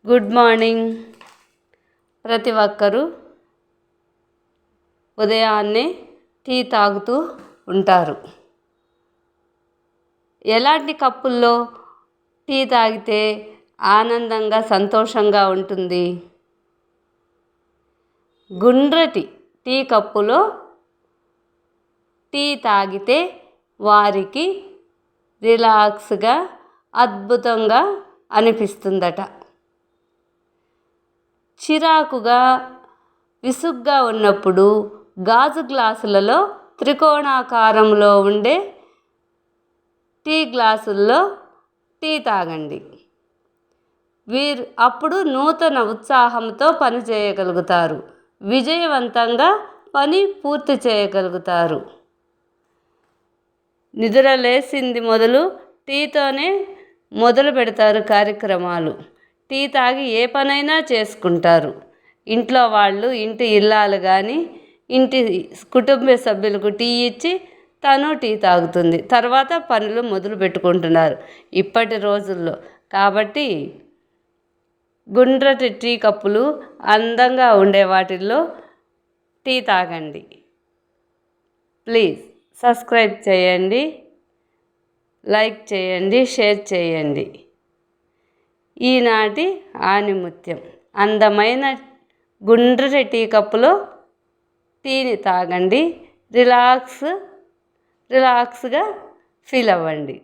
Good morning. ప్రతి ఒక్కరూ ఉదయాన్నే టీ తాగుతూ ఉంటారు. ఎలాంటి కప్పుల్లో టీ తాగితే ఆనందంగా సంతోషంగా ఉంటుంది? గుండ్రటి టీ కప్పులో టీ తాగితే వారికి రిలాక్స్గా అద్భుతంగా అనిపిస్తుందట. చిరాకుగా విసుగ్గా ఉన్నప్పుడు గాజు గ్లాసులలో త్రికోణాకారంలో ఉండే టీ గ్లాసుల్లో టీ తాగండి. అప్పుడు నూతన ఉత్సాహంతో పని చేయగలుగుతారు, విజయవంతంగా పని పూర్తి చేయగలుగుతారు. నిద్ర లేచింది మొదలు టీతోనే మొదలు పెడతారు కార్యక్రమాలు. టీ తాగి ఏ పనైనా చేసుకుంటారు. ఇంట్లో వాళ్ళు, ఇంటి ఇల్లాలు కానీ ఇంటి కుటుంబ సభ్యులకు టీ ఇచ్చి తను టీ తాగుతుంది. తర్వాత పనులు మొదలు పెట్టుకుంటున్నారు ఇప్పటి రోజుల్లో. కాబట్టి గుండ్రటి టీ కప్పులు అందంగా ఉండే వాటిల్లో టీ తాగండి. ప్లీజ్ సబ్స్క్రైబ్ చేయండి, లైక్ చేయండి, షేర్ చేయండి. ఈనాటి ఆణిముత్యం: అందమైన గుండ్రటి టీ కప్పులో టీని తాగండి, రిలాక్స్గా ఫీల్ అవ్వండి.